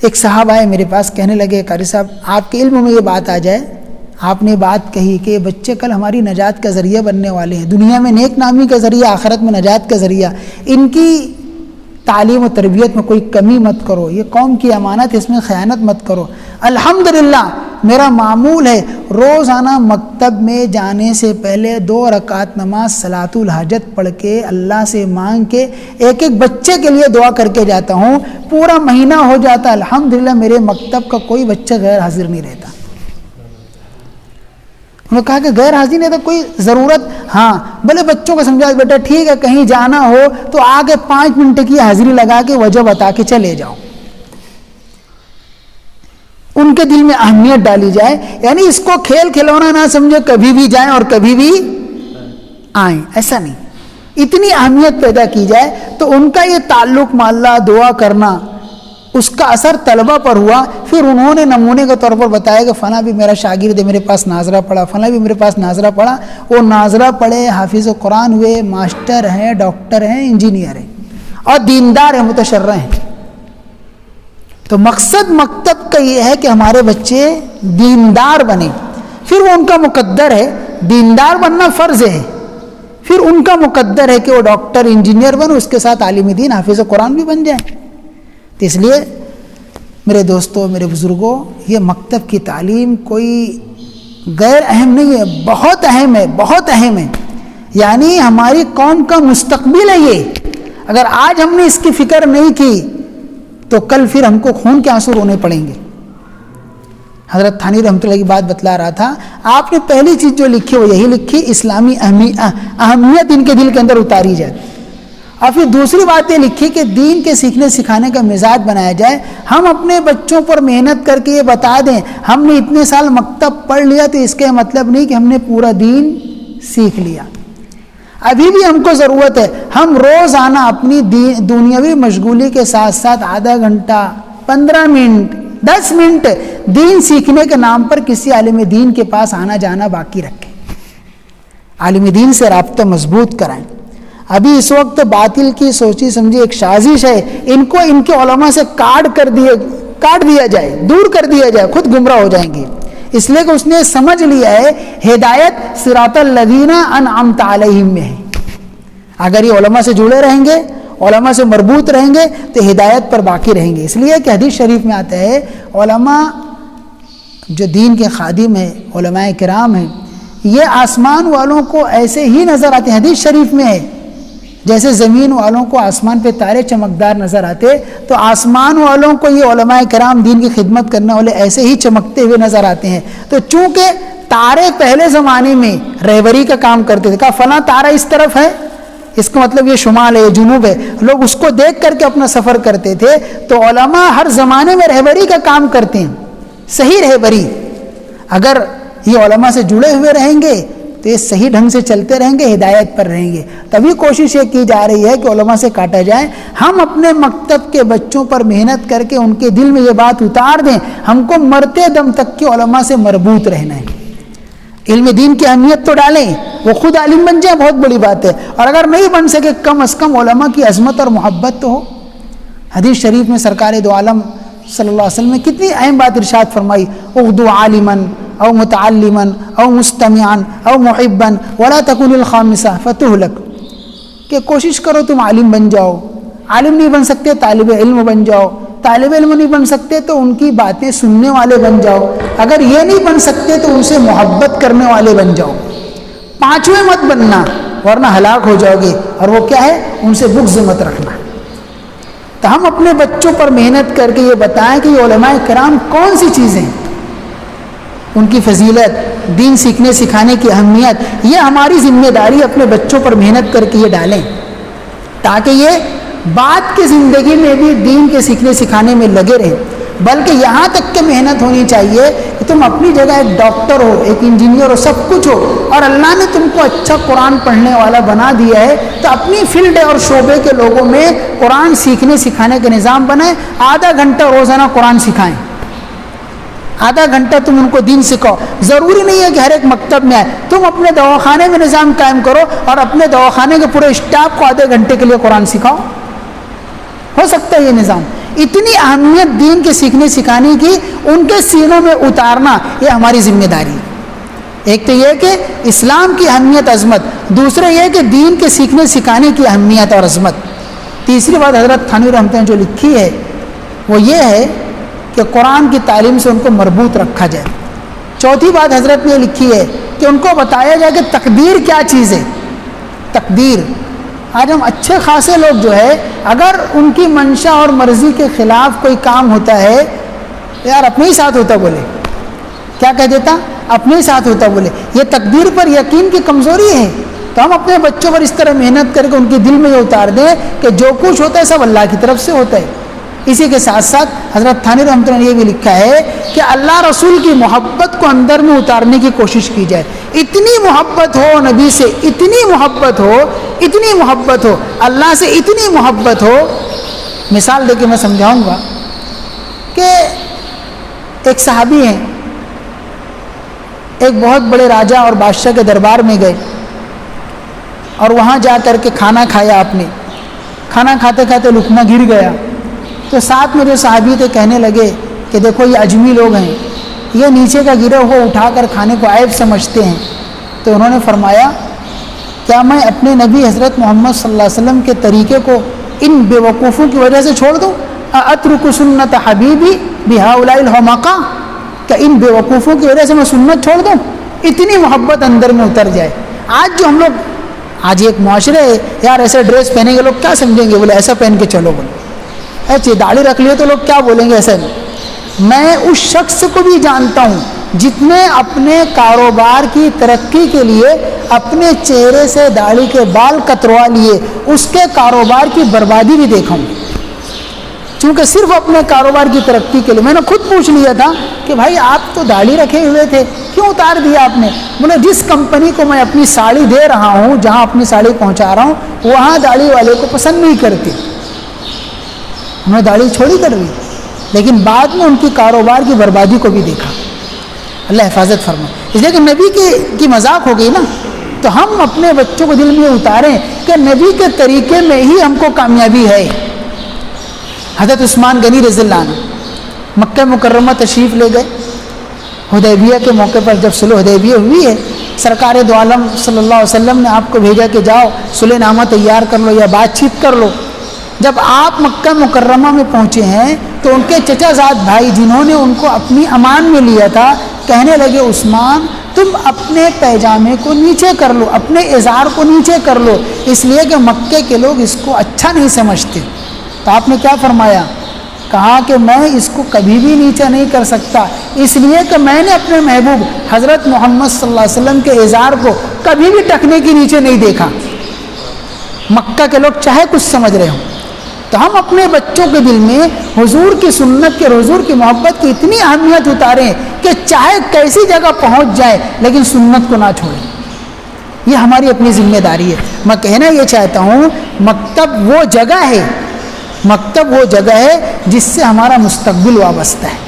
ایک صاحب آئے میرے پاس, کہنے لگے قاری صاحب آپ کے علم میں یہ بات آ جائے, آپ نے بات کہی کہ یہ بچے کل ہماری نجات کا ذریعہ بننے والے ہیں, دنیا میں نیک نامی کا ذریعہ, آخرت میں نجات کا ذریعہ. ان کی تعلیم و تربیت میں کوئی کمی مت کرو, یہ قوم کی امانت ہے, اس میں خیانت مت کرو. الحمدللہ میرا معمول ہے روزانہ مکتب میں جانے سے پہلے 2 رکعت نماز صلاۃ الحاجت پڑھ کے اللہ سے مانگ کے ایک ایک بچے کے لیے دعا کر کے جاتا ہوں. پورا مہینہ ہو جاتا, الحمدللہ میرے مکتب کا کوئی بچہ غیر حاضر نہیں رہتا. انہوں نے کہا کہ غیر حاضر نہیں رہتا, کوئی ضرورت ہاں بھلے بچوں کو سمجھا بیٹا ٹھیک ہے کہیں جانا ہو تو آگے 5 منٹ کی حاضری لگا کے وجہ بتا کے چلے جاؤ، ان کے دل میں اہمیت ڈالی جائے، یعنی اس کو کھیل کھلونا نہ سمجھے، کبھی بھی جائیں اور کبھی بھی آئیں، ایسا نہیں، اتنی اہمیت پیدا کی جائے۔ تو ان کا یہ تعلق مع اللہ، دعا کرنا، اس کا اثر طلبہ پر ہوا۔ پھر انہوں نے نمونے کے طور پر بتایا کہ فلاں بھی میرا شاگرد ہے، میرے پاس ناظرہ پڑھا، فلاں بھی میرے پاس ناظرہ پڑھا، وہ ناظرہ پڑھے، حافظ قرآن ہوئے، ماسٹر ہیں، ڈاکٹر ہیں، انجینئر ہیں اور دیندار ہیں، متشرع ہیں۔ تو مقصد مکتب کا یہ ہے کہ ہمارے بچے دیندار بنیں، پھر وہ ان کا مقدر ہے، دیندار بننا فرض ہے، پھر ان کا مقدر ہے کہ وہ ڈاکٹر انجینئر بن، اس کے ساتھ عالم دین حافظ قرآن بھی بن جائیں۔ تو اس لیے میرے دوستوں، میرے بزرگوں، یہ مکتب کی تعلیم کوئی غیر اہم نہیں ہے، بہت اہم ہے، بہت اہم ہے، یعنی ہماری قوم کا مستقبل ہے یہ۔ اگر آج ہم نے اس کی فکر نہیں کی تو کل پھر ہم کو خون کے آنسو رونے پڑیں گے۔ حضرت تھانی رحمۃ اللہ کی بات بتلا رہا تھا، آپ نے پہلی چیز جو لکھی وہ یہی لکھی، اسلامی اہمیت ان کے دل کے اندر اتاری جائے، اور پھر دوسری بات یہ لکھی کہ دین کے سیکھنے سکھانے کا مزاج بنایا جائے۔ ہم اپنے بچوں پر محنت کر کے یہ بتا دیں ہم نے اتنے سال مکتب پڑھ لیا تو اس کا مطلب نہیں کہ ہم نے پورا دین سیکھ لیا، ابھی بھی ہم کو ضرورت ہے ہم روزانہ اپنی دنیاوی مشغولی کے ساتھ ساتھ آدھا گھنٹہ، 15 منٹ، 10 منٹ دین سیکھنے کے نام پر کسی عالم دین کے پاس آنا جانا باقی رکھیں، عالم دین سے رابطہ مضبوط کرائیں۔ ابھی اس وقت باطل کی سوچی سمجھی ایک سازش ہے، ان کو ان کے علماء سے کاٹ دیا جائے، دور کر دیا جائے، خود گمراہ ہو جائیں گے، اس لیے کہ اس نے سمجھ لیا ہے ہدایت صراط الذین انعمت علیہم میں ہے۔ اگر یہ علماء سے جڑے رہیں گے، علماء سے مربوط رہیں گے تو ہدایت پر باقی رہیں گے۔ اس لیے کہ حدیث شریف میں آتا ہے علماء جو دین کے خادم ہیں، علماء کرام ہیں، یہ آسمان والوں کو ایسے ہی نظر آتے ہیں، حدیث شریف میں ہے جیسے زمین والوں کو آسمان پہ تارے چمکدار نظر آتے، تو آسمان والوں کو یہ علماء کرام دین کی خدمت کرنے والے ایسے ہی چمکتے ہوئے نظر آتے ہیں۔ تو چونکہ تارے پہلے زمانے میں رہبری کا کام کرتے تھے، کہا فلاں تارا اس طرف ہے، اس کا مطلب یہ شمال ہے، یہ جنوب ہے، لوگ اس کو دیکھ کر کے اپنا سفر کرتے تھے۔ تو علماء ہر زمانے میں رہبری کا کام کرتے ہیں، صحیح رہبری۔ اگر یہ علماء سے جڑے ہوئے رہیں گے تو یہ صحیح ڈھنگ سے چلتے رہیں گے، ہدایت پر رہیں گے۔ تبھی کوشش یہ کی جا رہی ہے کہ علماء سے کاٹا جائے۔ ہم اپنے مکتب کے بچوں پر محنت کر کے ان کے دل میں یہ بات اتار دیں، ہم کو مرتے دم تک کے علماء سے مربوط رہنا ہے، علم دین کی اہمیت تو ڈالیں، وہ خود عالم بن جائیں، بہت بڑی بات ہے، اور اگر نہیں بن سکے کم از کم علماء کی عظمت اور محبت تو ہو۔ حدیث شریف میں سرکار دو عالم صلی اللہ علیہ وسلم نے کتنی اہم بات ارشاد فرمائی، اغدو عالما او متعلما او مستمعا او محبا ولا تکن الخامسہ فتہلک، کہ کوشش کرو تم عالم بن جاؤ، عالم نہیں بن سکتے طالب علم بن جاؤ، طالب علم نہیں بن سکتے تو ان کی باتیں سننے والے بن جاؤ، اگر یہ نہیں بن سکتے تو ان سے محبت کرنے والے بن جاؤ، پانچویں مت بننا ورنہ ہلاک ہو جاؤ گے، اور وہ کیا ہے، ان سے بغض مت رکھنا۔ تو ہم اپنے بچوں پر محنت کر کے یہ بتائیں کہ یہ علماء کرام کون سی چیزیں، ان کی فضیلت، دین سیکھنے سکھانے کی اہمیت، یہ ہماری ذمہ داری اپنے بچوں پر محنت کر کے یہ ڈالیں، تاکہ یہ بعد کی زندگی میں بھی دین کے سیکھنے سکھانے میں لگے رہیں۔ بلکہ یہاں تک کہ محنت ہونی چاہیے کہ تم اپنی جگہ ایک ڈاکٹر ہو، ایک انجینئر ہو، سب کچھ ہو، اور اللہ نے تم کو اچھا قرآن پڑھنے والا بنا دیا ہے تو اپنی فیلڈ اور شعبے کے لوگوں میں قرآن سیکھنے سکھانے کا نظام بنائیں، آدھا گھنٹہ روزانہ قرآن سکھائیں، آدھا گھنٹہ تم ان کو دین سکھاؤ۔ ضروری نہیں ہے کہ ہر ایک مکتب میں آئے، تم اپنے دواخانے میں نظام قائم کرو اور اپنے دواخانے کے پورے اسٹاف کو آدھے گھنٹے کے لیے قرآن سکھاؤ، ہو سکتا ہے یہ نظام۔ اتنی اہمیت دین کے سیکھنے سکھانے کی ان کے سینوں میں اتارنا یہ ہماری ذمہ داری ہے۔ ایک تو یہ کہ اسلام کی اہمیت عظمت، دوسرے یہ کہ دین کے سیکھنے سکھانے کی اہمیت اور عظمت، تیسری بات حضرت تھانوی رحمۃ اللہ جو لکھی ہے وہ یہ ہے کہ قرآن کی تعلیم سے ان کو مربوط رکھا جائے۔ چوتھی بات حضرت نے لکھی ہے کہ ان کو بتایا جائے کہ تقدیر کیا چیز ہے۔ تقدیر، آج ہم اچھے خاصے لوگ جو ہے اگر ان کی منشا اور مرضی کے خلاف کوئی کام ہوتا ہے، یار اپنے ہی ساتھ ہوتا بولے، کیا کہہ دیتا، اپنے ہی ساتھ ہوتا بولے، یہ تقدیر پر یقین کی کمزوری ہے۔ تو ہم اپنے بچوں پر اس طرح محنت کر کے ان کے دل میں یہ اتار دیں کہ جو کچھ ہوتا ہے سب اللہ کی طرف سے ہوتا ہے۔ اسی کے ساتھ ساتھ حضرت تھانوی رحمۃ اللہ نے یہ بھی لکھا ہے کہ اللہ رسول کی محبت کو اندر میں اتارنے کی کوشش کی جائے۔ اتنی محبت ہو نبی سے، اتنی محبت ہو اللہ سے، اتنی محبت ہو۔ مثال دے کے میں سمجھاؤں گا کہ ایک صحابی ہیں، ایک بہت بڑے راجا اور بادشاہ کے دربار میں گئے اور وہاں جا کر کے کھانا کھایا۔ آپ نے کھانا کھاتے کھاتے لقمہ گر گیا تو ساتھ میں جو صحابی تھے کہنے لگے کہ دیکھو یہ عجمی لوگ ہیں، یہ نیچے کا گرا ہوا اٹھا کر کھانے کو عیب سمجھتے ہیں۔ تو انہوں نے فرمایا کیا میں اپنے نبی حضرت محمد صلی اللہ علیہ وسلم کے طریقے کو ان بے وقوفوں کی وجہ سے چھوڑ دوں؟ اترک سنت حبیبی بہؤلاء الحمقاء، کہ ان بے وقوفوں کی وجہ سے میں سنت چھوڑ دوں؟ اتنی محبت اندر میں اتر جائے۔ آج جو ہم لوگ، آج ایک معاشرے ہے یار ایسے ڈریس پہنیں گے لوگ کیا سمجھیں گے، بولے ایسا پہن کے چلو، بولے اچھی داڑھی رکھ لیے تو لوگ کیا بولیں گے، ایسا نہیں۔ میں اس شخص کو بھی جانتا ہوں جس نے اپنے کاروبار کی ترقی کے لیے اپنے چہرے سے داڑھی کے بال کتروا لیے، اس کے کاروبار کی بربادی بھی دیکھا ہوں، چونکہ صرف اپنے کاروبار کی ترقی کے لیے۔ میں نے خود پوچھ لیا تھا کہ بھائی آپ تو داڑھی رکھے ہوئے تھے، کیوں اتار دیا آپ نے؟ بولے جس کمپنی کو میں اپنی ساڑی دے رہا ہوں، جہاں اپنی ساڑی پہنچا رہا ہوں، وہاں داڑھی والے کو پسند نہیں کرتے، انہوں نے داڑھی چھوڑی کر دی، لیکن بعد میں ان کی کاروبار کی بربادی کو بھی دیکھا۔ اللہ حفاظت فرمائے۔ اس لیے کہ نبی کی مذاق ہو گئی نا، تو ہم اپنے بچوں کو دل میں اتاریں کہ نبی کے طریقے میں ہی ہم کو کامیابی ہے۔ حضرت عثمان غنی رضی اللہ عنہ مکہ مکرمہ تشریف لے گئے، حدیبیہ کے موقع پر جب صلح حدیبیہ ہوئی ہے، سرکار دو عالم صلی اللہ علیہ وسلم نے آپ کو بھیجا کہ جاؤ صلح نامہ تیار کر لو یا بات چیت کر لو۔ جب آپ مکہ مکرمہ میں پہنچے ہیں تو ان کے چچا زاد بھائی جنہوں نے ان کو اپنی امان میں لیا تھا کہنے لگے عثمان تم اپنے پیجامے کو نیچے کر لو، اپنے ازار کو نیچے کر لو، اس لیے کہ مکے کے لوگ اس کو اچھا نہیں سمجھتے۔ تو آپ نے کیا فرمایا؟ کہا کہ میں اس کو کبھی بھی نیچے نہیں کر سکتا، اس لیے کہ میں نے اپنے محبوب حضرت محمد صلی اللہ علیہ وسلم کے ازار کو کبھی بھی ٹخنے کے نیچے نہیں دیکھا، مکہ کے لوگ چاہے کچھ سمجھ رہے ہوں۔ تو ہم اپنے بچوں کے دل میں حضور کی سنت کے، حضور کی محبت کی اتنی اہمیت اتاریں کہ چاہے کیسی جگہ پہنچ جائے لیکن سنت کو نہ چھوڑیں۔ یہ ہماری اپنی ذمہ داری ہے۔ میں کہنا یہ چاہتا ہوں مکتب وہ جگہ ہے جس سے ہمارا مستقبل وابستہ ہے۔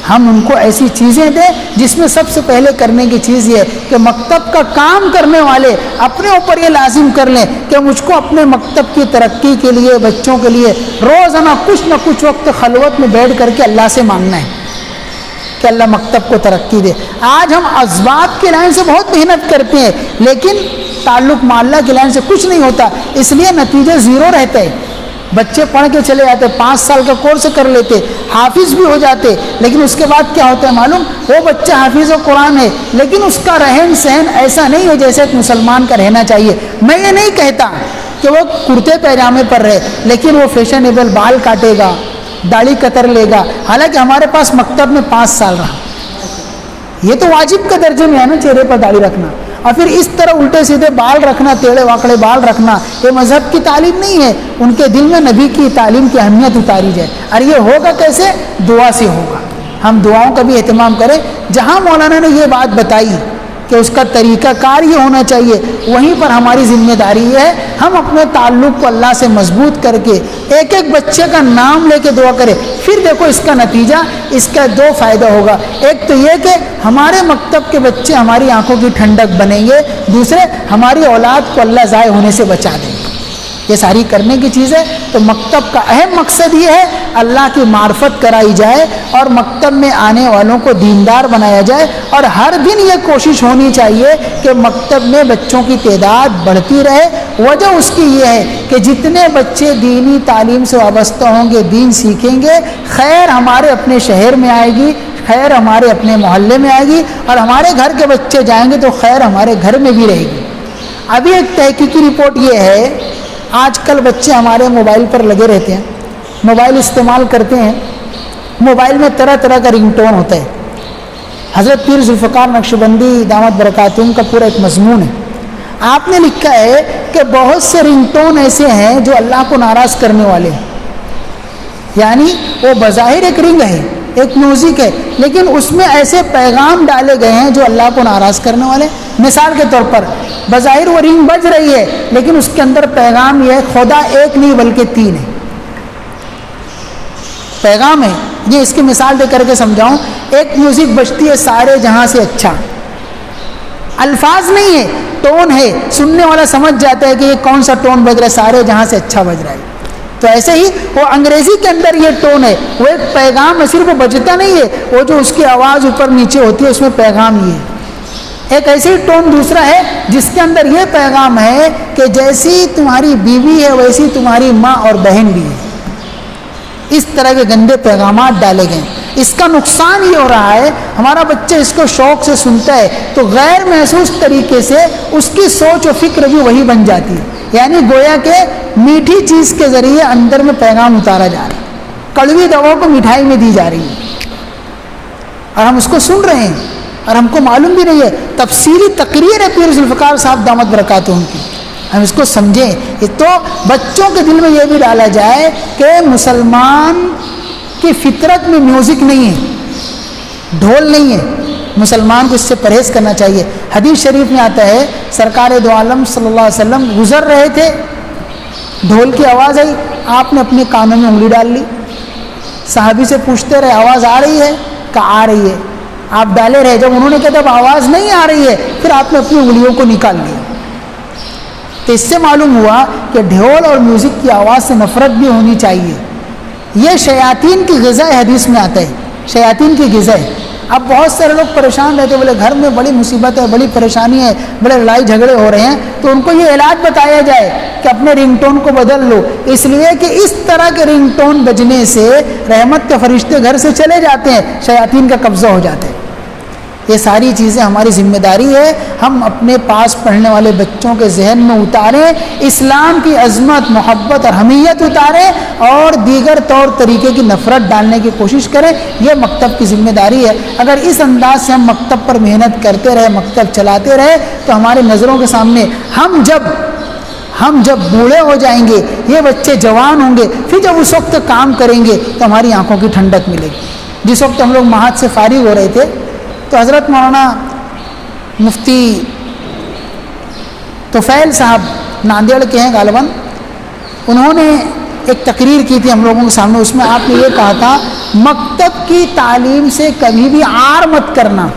ہم ان کو ایسی چیزیں دیں جس میں سب سے پہلے کرنے کی چیز یہ ہے کہ مکتب کا کام کرنے والے اپنے اوپر یہ لازم کر لیں کہ مجھ کو اپنے مکتب کی ترقی کے لیے، بچوں کے لیے روزانہ کچھ نہ کچھ وقت خلوت میں بیٹھ کر کے اللہ سے مانگنا ہے کہ اللہ مکتب کو ترقی دے۔ آج ہم اسباب کی لائن سے بہت محنت کرتے ہیں لیکن تعلق مع اللہ کی لائن سے کچھ نہیں ہوتا، اس لیے نتیجے زیرو رہتے ہیں۔ بچے پڑھ کے چلے جاتے، 5 سال کا کورس کر لیتے، حافظ بھی ہو جاتے، لیکن اس کے بعد کیا ہوتا ہے معلوم؟ وہ بچہ حافظ قرآن ہے لیکن اس کا رہن سہن ایسا نہیں ہے جیسے ایک مسلمان کا رہنا چاہیے۔ میں یہ نہیں کہتا کہ وہ کرتے پیجامے پر رہے، لیکن وہ فیشنیبل بال کاٹے گا، داڑھی کتر لے گا، حالانکہ ہمارے پاس مکتب میں 5 سال رہا۔ یہ تو واجب کے درجے میں ہے نا چہرے پر داڑھی رکھنا، اور پھر اس طرح الٹے سیدھے بال رکھنا، ٹیڑھے واکڑے بال رکھنا، یہ مذہب کی تعلیم نہیں ہے۔ ان کے دل میں نبی کی تعلیم کی اہمیت اتاری جائے، اور یہ ہوگا کیسے؟ دعا سے ہوگا۔ ہم دعاؤں کا بھی اہتمام کریں۔ جہاں مولانا نے یہ بات بتائی کہ اس کا طریقہ کار یہ ہونا چاہیے، وہیں پر ہماری ذمہ داری ہے ہم اپنے تعلق کو اللہ سے مضبوط کر کے ایک ایک بچے کا نام لے کے دعا کریں۔ پھر دیکھو اس کا نتیجہ، اس کا 2 فائدہ ہوگا۔ ایک تو یہ کہ ہمارے مکتب کے بچے ہماری آنکھوں کی ٹھنڈک بنیں گے، دوسرے ہماری اولاد کو اللہ ضائع ہونے سے بچا دیں گے۔ یہ ساری کرنے کی چیز ہے۔ تو مکتب کا اہم مقصد یہ ہے اللہ کی معرفت کرائی جائے اور مکتب میں آنے والوں کو دیندار بنایا جائے، اور ہر دن یہ کوشش ہونی چاہیے کہ مکتب میں بچوں کی تعداد بڑھتی رہے۔ وجہ اس کی یہ ہے کہ جتنے بچے دینی تعلیم سے وابستہ ہوں گے، دین سیکھیں گے، خیر ہمارے اپنے شہر میں آئے گی، خیر ہمارے اپنے محلے میں آئے گی، اور ہمارے گھر کے بچے جائیں گے تو خیر ہمارے گھر میں بھی رہے گی۔ ابھی ایک تحقیقی رپورٹ یہ ہے، آج کل بچے ہمارے موبائل پر لگے رہتے ہیں، موبائل استعمال کرتے ہیں، موبائل میں طرح طرح کا رنگ ٹون ہوتا ہے۔ حضرت پیر ذوالفقار نقشبندی دامت برکاتہم کا پورا ایک مضمون ہے، آپ نے لکھا ہے کہ بہت سے رنگ ٹون ایسے ہیں جو اللہ کو ناراض کرنے والے ہیں، یعنی وہ بظاہر ایک رنگ ہے، ایک میوزک ہے، لیکن اس میں ایسے پیغام ڈالے گئے ہیں جو اللہ کو ناراض کرنے والے. مثال کے طور پر بظاہر وہ رنگ بج رہی ہے، لیکن اس کے اندر پیغام یہ ہے خدا ایک نہیں بلکہ 3 ہے. پیغام ہے یہ. اس کی مثال دے کر کے سمجھاؤں، ایک میوزک بجتی ہے سارے جہاں سے اچھا، الفاظ نہیں ہے، ٹون ہے، سننے والا سمجھ جاتا ہے کہ یہ کون سا ٹون بج رہا ہے، سارے جہاں سے اچھا بج رہا ہے. تو ایسے ہی وہ انگریزی کے اندر یہ ٹون ہے، وہ ایک پیغام ہے، صرف وہ بجتا نہیں ہے، وہ جو اس کی آواز اوپر نیچے ہوتی ہے اس میں پیغام یہ ہے. ایک ایسی ٹون دوسرا ہے جس کے اندر یہ پیغام ہے کہ جیسی تمہاری بیوی ہے ویسی تمہاری ماں اور بہن بھی ہے. اس طرح کے گندے پیغامات ڈالے گئے. اس کا نقصان یہ ہو رہا ہے، ہمارا بچہ اس کو شوق سے سنتا ہے تو غیر محسوس طریقے سے اس کی سوچ و فکر بھی وہی بن جاتی ہے. یعنی گویا کہ میٹھی چیز کے ذریعے اندر میں پیغام اتارا جا رہا ہے، کڑوی دوا کو مٹھائی میں دی جا رہی ہے، اور ہم اس کو سن رہے ہیں اور ہم کو معلوم بھی نہیں ہے. تفصیلی تقریر ہے پیر ذوالفقار صاحب دامت برکاتہم کی، ہم اس کو سمجھیں. تو بچوں کے دل میں یہ بھی ڈالا جائے کہ مسلمان کی فطرت میں میوزک نہیں ہے، ڈھول نہیں ہے، مسلمان کو اس سے پرہیز کرنا چاہیے. حدیث شریف میں آتا ہے سرکار دو عالم صلی اللہ علیہ وسلم گزر رہے تھے، ڈھول کی آواز آئی، آپ نے اپنے کانوں میں انگلی ڈال لی. صحابی سے پوچھتے رہے آواز آ رہی ہے؟ کہا آ رہی ہے. آپ ڈالے رہے. جب انہوں نے کہا جب آواز نہیں آ رہی ہے پھر آپ نے اپنی انگلیوں کو نکال لیا. تو اس سے معلوم ہوا کہ ڈھول اور میوزک کی آواز سے نفرت بھی ہونی چاہیے. یہ شیاطین کی غذا حدیث میں آتا ہے، شیاطین کی غذا ہے. اب بہت سارے لوگ پریشان رہتے، بولے گھر میں بڑی مصیبت ہے، بڑی پریشانی ہے، بڑے لڑائی جھگڑے ہو رہے ہیں، تو ان کو یہ علاج بتایا جائے کہ اپنے رنگ ٹون کو بدل لو. اس لیے کہ اس طرح کے رنگ ٹون بجنے سے رحمت کے فرشتے گھر سے چلے جاتے ہیں، شیاطین کا قبضہ ہو جاتا ہے. یہ ساری چیزیں ہماری ذمہ داری ہے، ہم اپنے پاس پڑھنے والے بچوں کے ذہن میں اتاریں، اسلام کی عظمت، محبت اور حمیت اتاریں، اور دیگر طور طریقے کی نفرت ڈالنے کی کوشش کریں. یہ مکتب کی ذمہ داری ہے. اگر اس انداز سے ہم مکتب پر محنت کرتے رہے، مکتب چلاتے رہے، تو ہماری نظروں کے سامنے ہم جب بوڑھے ہو جائیں گے، یہ بچے جوان ہوں گے، پھر جب اس وقت کام کریں گے تو ہماری آنکھوں کی ٹھنڈک ملے گی. جس وقت ہم لوگ معہد سے فارغ ہو رہے تھے تو حضرت مولانا مفتی طفیل صاحب ناندیڑ کے ہیں غالباً، انہوں نے ایک تقریر کی تھی ہم لوگوں کے سامنے. اس میں آپ نے یہ کہا تھا مکتب کی تعلیم سے کبھی بھی عار مت کرنا،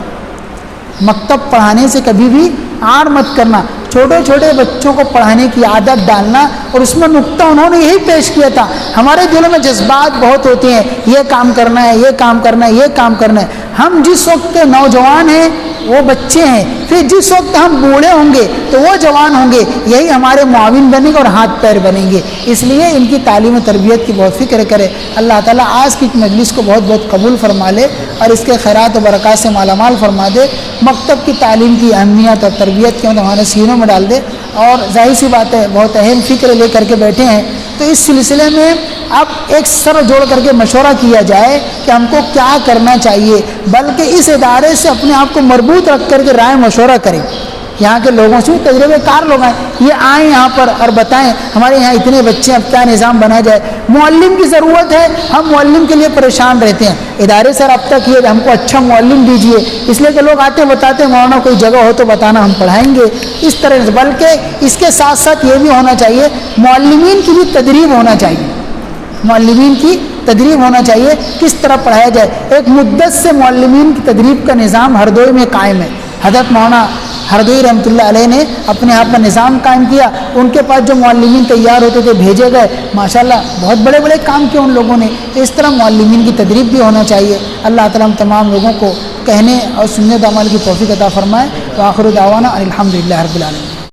مکتب پڑھانے سے کبھی بھی عار مت کرنا. چھوٹے چھوٹے بچوں کو پڑھانے کی عادت ڈالنا. اور اس میں نقطہ انہوں نے یہی پیش کیا تھا، ہمارے دلوں میں جذبات بہت ہوتے ہیں، یہ کام کرنا ہے، یہ کام کرنا ہے، یہ کام کرنا ہے. ہم جس وقت نوجوان ہیں وہ بچے ہیں، پھر جس وقت ہم بوڑھے ہوں گے تو وہ جوان ہوں گے، یہی ہمارے معاون بنیں گے اور ہاتھ پیر بنیں گے. اس لیے ان کی تعلیم و تربیت کی بہت فکر کرے. اللہ تعالیٰ آج کی مجلس کو بہت بہت قبول فرما لے اور اس کے خیرات و برکات سے مالا مال فرما دے. مکتب کی تعلیم کی اہمیت اور تربیت کے ہمارے سینوں میں ڈال دے. اور ظاہر سی بات ہے بہت اہم فکر لے کر کے بیٹھے ہیں، تو اس سلسلے میں اب ایک سر جوڑ کر کے مشورہ کیا جائے کہ ہم کو کیا کرنا چاہیے، بلکہ اس ادارے سے اپنے آپ کو مربوط رکھ کر کے رائے مشورہ کریں. یہاں کے لوگوں سے تجربے کار لوگ ہیں، یہ آئیں یہاں پر اور بتائیں ہمارے یہاں اتنے بچے ہیں، اب کیا نظام بنا جائے. معلم کی ضرورت ہے، ہم معلم کے لیے پریشان رہتے ہیں. ادارے سے رابطہ کیے ہم کو اچھا معلم دیجیے، اس لیے کہ لوگ آتے بتاتے ہیں مولانا کوئی جگہ ہو تو بتانا، ہم پڑھائیں گے. اس طرح سے بلکہ اس کے ساتھ ساتھ یہ بھی ہونا چاہیے معلمین کی بھی تدریب ہونا چاہیے، معلمین کی تدریب ہونا چاہیے کس طرح پڑھایا جائے. ایک مدت سے معلمین کی تدریب کا نظام ہردوئی میں قائم ہے. حضرت مولانا ہردوئی رحمۃ اللہ علیہ نے اپنے آپ کا نظام قائم کیا. ان کے پاس جو معلمین تیار ہوتے تھے بھیجے گئے، ماشاءاللہ بہت بڑے بڑے کام کیے ان لوگوں نے. تو اس طرح معلمین کی تدریب بھی ہونا چاہیے. اللہ تعالیٰ ہم تمام لوگوں کو کہنے اور سننے و عمل کی توفیق عطا فرمائے. وآخر دعوانا الحمدللہ رب العالمین.